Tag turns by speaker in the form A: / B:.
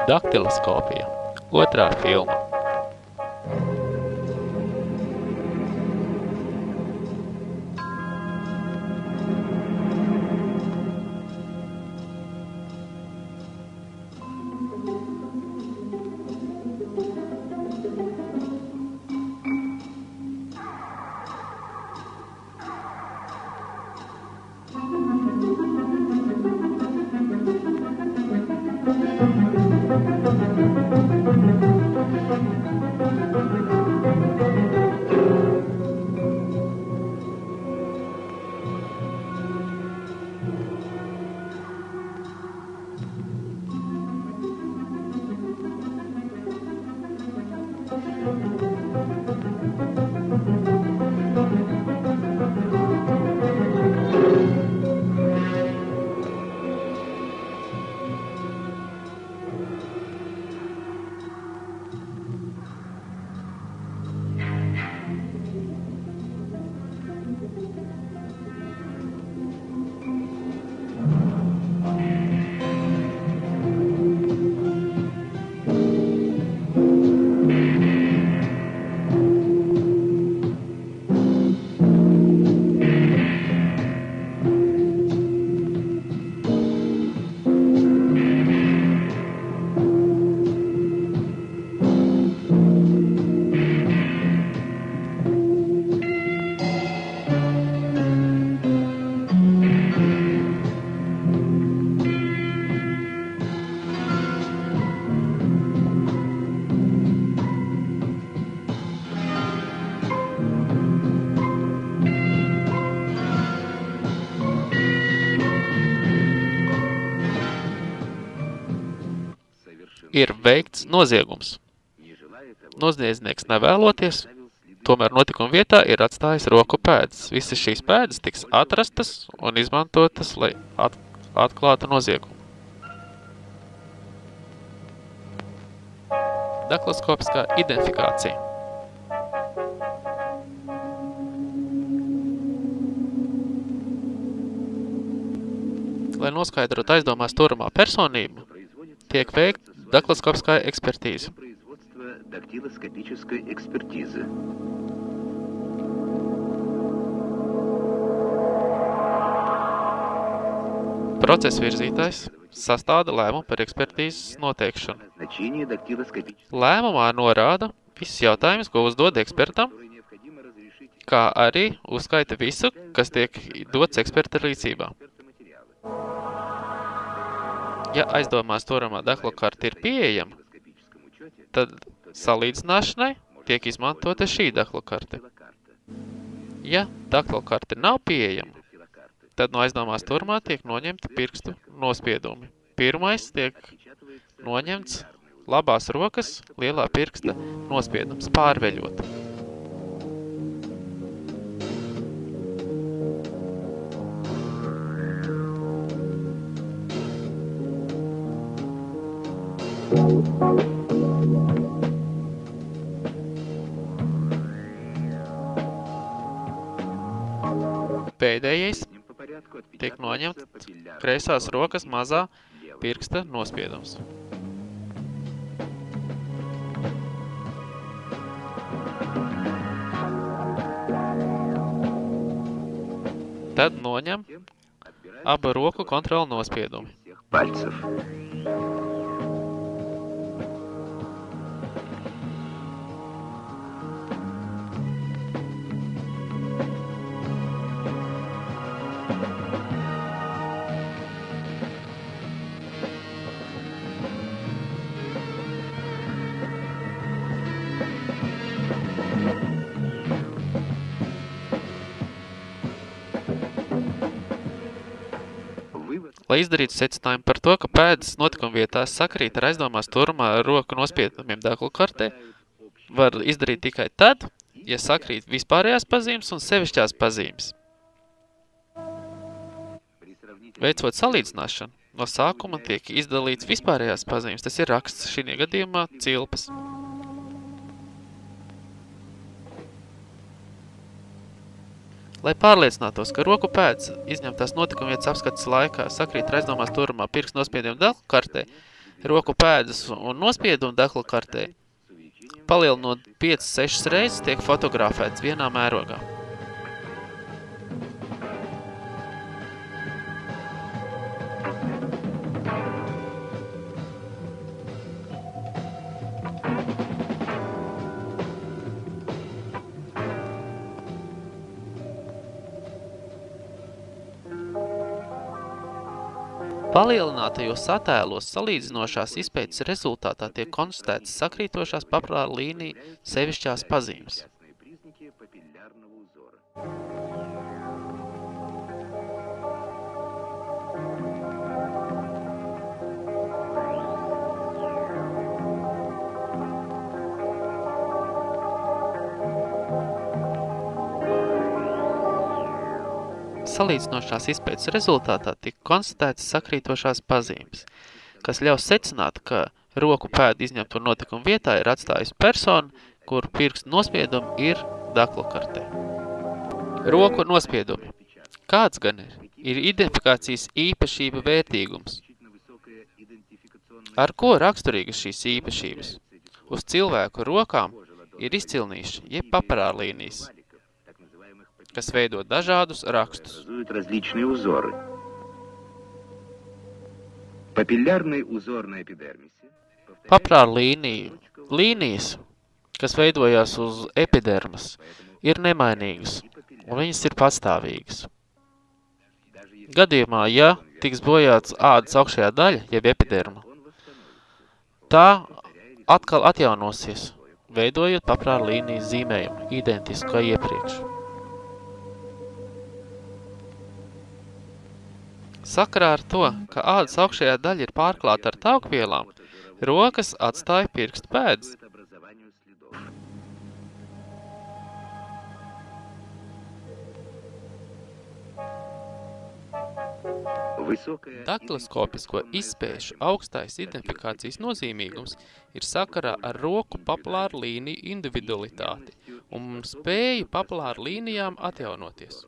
A: Daktiloskopija. Otrā filma. Ir veikts noziegums. Noziedznieks nevēloties, tomēr notikuma vietā ir atstājis roku pēdas. Visas šīs pēdas tiks atrastas un izmantotas, lai atklātu noziegumu. Daktiloskopiskā identifikācija. Lai noskaidrotu aizdomās turamā personību, tiek veikta daktiloskopiskā ekspertīze. Procesa virzītājs sastāda lēmumu par ekspertīzes noteikšanu. Lēmumā norāda visus jautājumus, ko uzdod ekspertam, kā arī uzskaita visu, kas tiek dots eksperta rīcībā. Ja aizdomās turamā daktilokarte ir pieejama, tad salīdzināšanai tiek izmantota šī daktilokarte. Ja daktilokarte nav pieejama, tad no aizdomās turamā tiek noņemti pirkstu nospiedumi. Pirmais tiek noņemts labās rokas lielā pirksta nospiedums, pārveļot. Pēdējais tiek noņemts kreisās rokas mazā pirksta nospiedums. Tad noņem abu roku kontrolu nospiedumi. Lai izdarītu secinājumu par to, ka pēdas notikuma vietās sakrīt ar aizdomās turamā roku nospiedumiem daktilkartē, var izdarīt tikai tad, ja sakrīt vispārējās pazīmes un sevišķās pazīmes. Veicot salīdzināšanu, no sākuma tiek izdalīts vispārējās pazīmes, tas ir raksts šī gadījumā cilpas. Lai pārliecinātos, ka roku pēdas izņemtās notikuma vietas apskates laikā sakrīt ar aizdomās turamā pirkstu nospiediem daktilkartē, roku pēdas un nospiedumu dekla kartē, palielinot 5-6 reizes, tiek fotografēts vienā mērogā. Palielinātajos attēlos salīdzinošās izpētes rezultātā tiek konstatētas sakrītošās papilāra līniju sevišķās pazīmes. Salīdzinošās izpētes rezultātā tika konstatētas sakrītošās pazīmes, kas ļaus secināt, ka roku pēdu izņemto notikumu vietā ir atstājusi persona, kuru pirkstu nospiedumi ir daklokartē. Roku nospiedumi. Kāds gan ir identifikācijas īpašība vērtīgums? Ar ko raksturīgas šīs īpašības? Uz cilvēku rokām ir izcilnīši, jeb papārlīnijas, kas veido dažādus rakstus. Papilāra līnijas, kas veidojās uz epidermas, ir nemainīgas, un viņas ir pastāvīgas. Gadījumā, ja tiks bojāts ādas augšējā daļa, jeb epiderma, tā atkal atjaunosies, veidojot papilāra līnijas zīmējumu, identisku kā iepriekš. Sakarā ar to, ka ādas augšējā daļa ir pārklāta ar taukvielām, rokas atstāja pirkstu pēdas. Daktiloskopisko izspēšu augstais identifikācijas nozīmīgums ir sakarā ar roku papilāra līniju individualitāti un spēju papilāra līnijām atjaunoties.